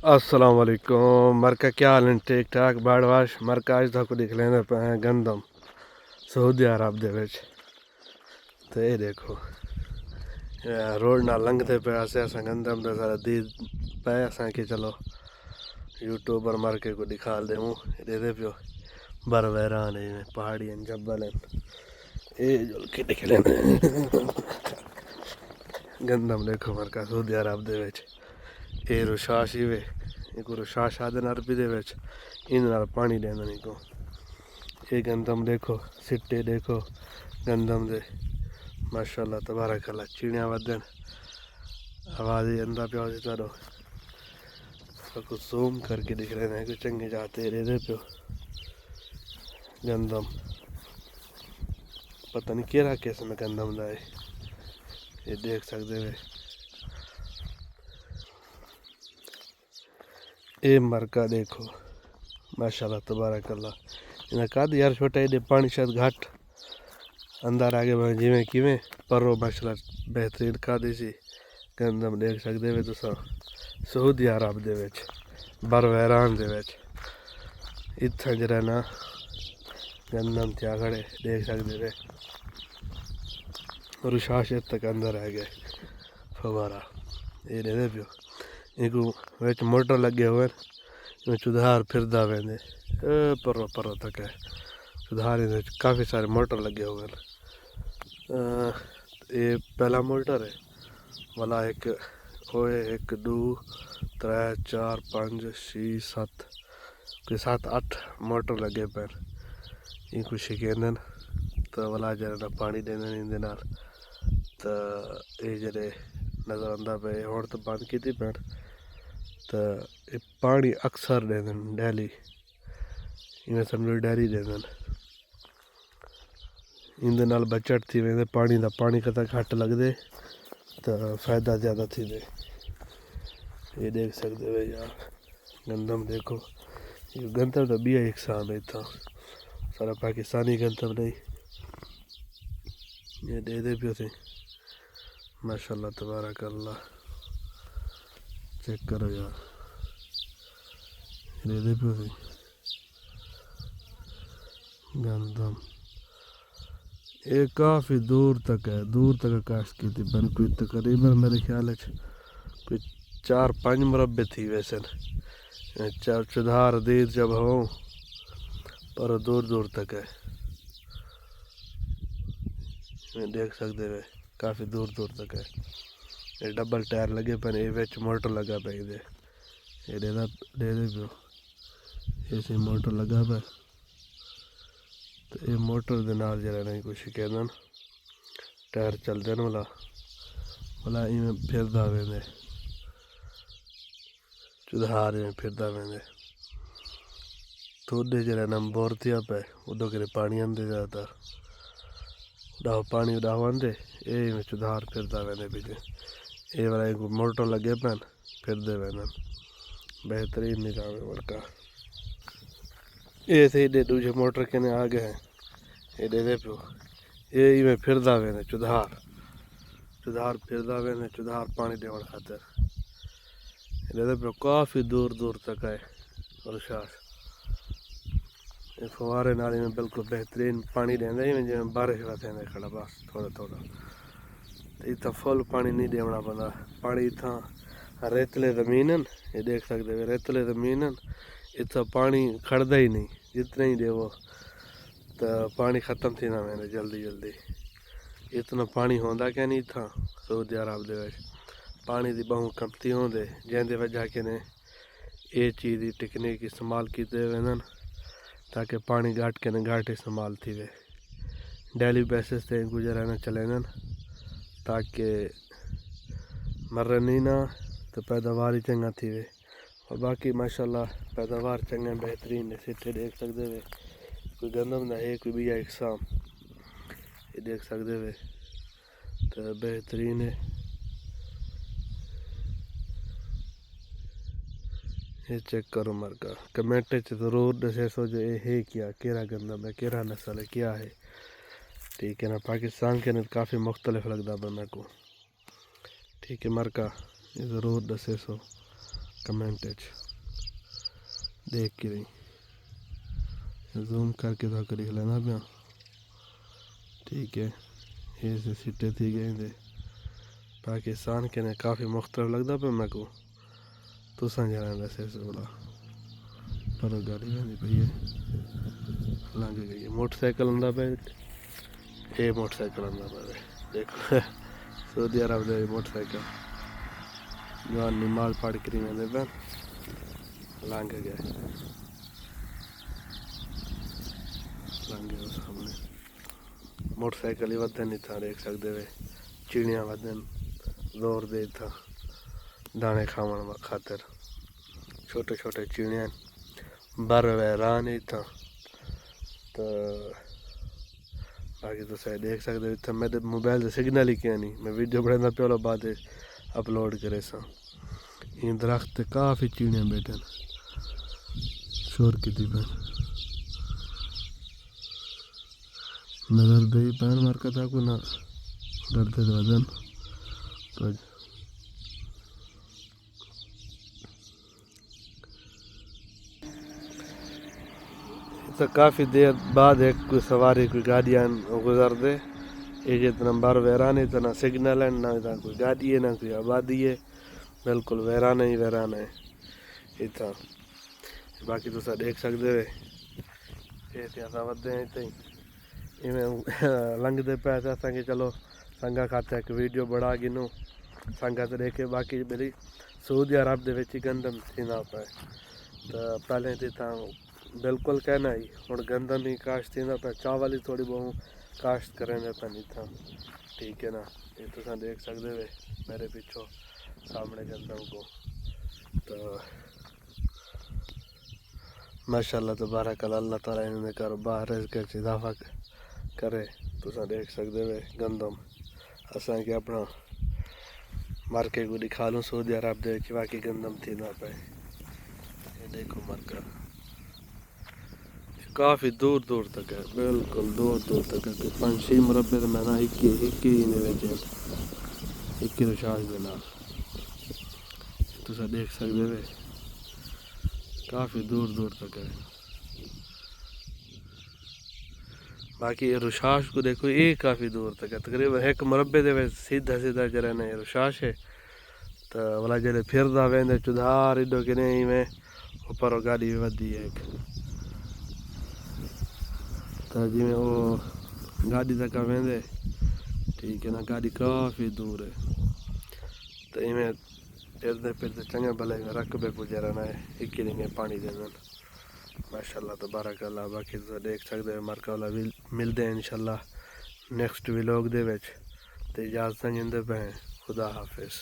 अस्सलाम वालेकुम मरका क्या हाल है ठीक ठाक बाड़वाश मरका अज तक दिख लेंदे पे गंदम सऊदी अरब दे विच ते ये देखो रोड ना लंघते पे अस गंदम दे सारा दी पे असा कि चलो यूट्यूबर मरके को दिखा देऊँ दे पियो बर वैरान है पहाड़ी जबल है ये जो के दिख लेंदे गंदम देखो मरका सऊदी अरब दे विच ये रुशाश ही वे एक रुशाश आदन अरबी दे विच इन नाल पानी देंदा नहीं को ये गंदम देखो सिट्टे देखो गंदम दे माशाल्लाह तबारक अल्लाह चिड़िया वदन आवाज़ ही अंदा पियो चलो कुछ जूम करके दिख रहे हैं कुछ चंगे जाते दे पियो गंदम पता नहीं केड़ा किस्म गंदम दा है ये देख सकते हो ये मरका देखो माशाल्लाह तबारक अल्लाह इन्हें कद यार छोटा एडे पानी शायद घाट अंदर आगे बढ़ जिमें किमें परो माशाल्लाह बेहतरीन कद सी गंदम देख सकते हो तुसा सऊदी अरब दे विच बर वैरान दे विच इत्थै जरा ना गंदम त्या खड़े देख सकते हो रुशाश तक अंदर आ गए फवारा ये दे पियो इनको विच मोटर लगे हुए चुधार फिरदा वेंदे परो परो तक है चुधार काफ़ी सारे मोटर लगे हुए हैं ये पहला मोटर है वाला एक होए एक दो त्रै चार पाँच छे सत्त कोई 7-8 मोटर लगे पे इनको शिकेंदन तो वाला जरा पानी देंदे इंदे नाल तो ये जरे नज़र आंदा पे हुण तो बंद कीती पे तो ये पानी अक्सर देंदन डेली इवें समझो डेरी देंदन इंदे नाल बचत थी वेंदे पानी दा पानी कदा घट लगदे तो फायदा ज़्यादा थी दे ये देख सकते हो यार गंदम देखो ये गंदम तो भी एक साम है था सारा पाकिस्तानी गंदम नहीं ये दे पियो थे माशाल्लाह तबारक अल्लाह चेक करो यार दे पियो थे गंदम ये काफ़ी दूर तक है दूर तक काश्त की थी बन कोई तकरीबन मेरे ख्याल है कोई 4-5 मुरब्बे थी वैसे चुधार दीद जब हो पर दूर दूर तक है देख सकते हो काफ़ी दूर दूर तक है ये डबल टायर लगे पर ये विच मोटर लगा पे ये दे पियो इसी मोटर लगा पे तो ये मोटर दे नाल जरा नहीं कुछ कहदन टायर चलते न वाला इवें फिरदा वेंदे चुधार इवें फिरदा वेंदे थोड़े जरा नम बोरतिया पे उदो करे पानी आंदे ज़्यादातर उड़ाओ पानी उड़ाओ आंदे ये इवें चुधार फिरदा वेंदे पीछे ये वाला एक मोटर लगे पैन फिरदे वेंदन बेहतरीन निज़ाम है वर्का ये थे दूजे मोटर के आ गए हैं ये दे पियो ये इवें फिरदा वेंदे चुधार फिरदा वेंदे चुधार पानी देवन खातर दे पियो काफ़ी दूर दूर तक है रुशाश ये फवारे नाल में बिल्कुल बेहतरीन पानी देंदे जिवें बारिश का थेंदे खड़ा बस थोड़ा थोड़ा इतना फुल पानी नहीं देना पड़ा पानी इतना रेतले ज़मीन ये देख सकते हो रेतले ज़मीन इतना पानी खड़दा ही नहीं जितना ही देवो तो पानी ख़त्म थी ना मैंने जल्दी जल्दी इतना पानी होंदा क्या नहीं था सऊदी अरब दे विच पानी दी बहु कमती होंदे जिंदे वजह के ने ये चीज़ की टेक्निक इस्तेमाल कीते वेंदन ताकि पानी घट के ने घट इस्तेमाल थी वे डेली बेसिस ते गुजराना चलेंदन ताकि मरनी ना तो पैदावार ही चंगा थी वे और बाकी माशाल्लाह पैदावार चंगा बेहतरीन है सिट्टे देख सकते वे कोई गंदम ना है कोई भी इकसाम ये देख सकते वे तो बेहतरीन है ये चेक करो मरका कमेंट ज़रूर दसे सो जो ये है क्या केरा गंदम है केरा नस्ल है क्या है ठीक है ना पाकिस्तान के अंदर काफ़ी मुख्तलिफ लगता है मेरे को ठीक है मरका ये ज़रूर दसे सो کمنٹ دیکھ کے زوم کر کے تو لکھ لینا پیا. ٹھیک ہے یہ سے سٹے تھی گئے تھے پاکستان کے نے کافی مختلف لگتا پہ میں کو تو سمجھا ویسے اس بڑا پر گاڑی بہنی پی ہے لنگ گئی موٹر سائیکل آتا پہ یہ موٹر سائیکل آتا پہ دیکھو سعودی عرب دے موٹر سائیکل جوان نماز پڑھ کری میں پہ لنگ گئے لنگ گئے سامنے موٹر سائیکل ہی ودن نہیں تھا دیکھ سکتے ہوئے چڑیاں ودن زور دے تھا دانے کھاون خاطر چھوٹے چھوٹے چڑیاں بر ویران ہی تھا تو باقی تو سارے دیکھ سکتے ہو میرے موبائل سے سگنل ہی کیا نہیں میں ویڈیو بنا پہلو بعد اپلوڈ کرے سا یہ درخت کافی چڑیاں بیٹھن شور کی پہ نظر دے پین مارکا تھا کو نہ ڈرتے وزن تو کافی دیر بعد ایک کوئی سواری کوئی گاڑیاں گزر دے یہ جتنا بار ویران ہے تو نہ سگنل ہے نہ کوئی گاڑی ہے نہ کوئی آبادی ہے بالکل ویران ہی ویران ہے اتنا باقی تو دیکھ سکتے ہوئے یہ ودے ہیں لنگتے پے کہ چلو سنگا کھاتے ایک ویڈیو بڑا گنوں سنگا تو دیکھے باقی میری سعودی عرب دے وچ گندم تھیندا پے تو پہلے تو بالکل کہنا ہی ہوں گندم ہی کاشت تھیندا پے چاول ہی تھوڑی بہت کاشت کریں پہ نہیں تھا ٹھیک ہے نا یہ تو دیکھ سکتے ہوئے میرے پیچھوں سامنے گندم کو تو ماشاء اللہ تبارک اللہ تعالیٰ انہوں نے کاروبار کے اضافہ کرے تو دیکھ سکتے ہوئے گندم اساں کہ اپنا مارکے کو دکھا لوں سعودی عرب دے باقی گندم تھی نہ پہ یہ دیکھو مارکا کافی دور دور تک ہے بالکل دور دور تک ہے کہ 5-6 مربے تو میں نا ایک رشاش دے نال تو دیکھ سکتے ہوئے کافی دور دور تک ہے باقی رشاش کو دیکھو یہ کافی دور تک ہے تقریباً ایک مربے دے سیدھا سیدھا جرا نا رشاش ہے تو والا جڑے پھردا ویندے چدھار ایڈو کہ نہیں میں اوپر گاڑی ودی ہے ایک تو جی میں وہ گاڑی تک ویندے ٹھیک ہے نا گاڑی کافی دور ہے تو میں پھرتے چنگے بھلے رقبے پجا رہنا ہے ایک ہی پانی دے دن ماشاء اللہ تبارک اللہ باقی تو دیکھ سکتے ہو مارکا والا ملتے ہیں انشاءاللہ نیکسٹ ولاگ دے وچ تے اجازت گھندے پے خدا حافظ.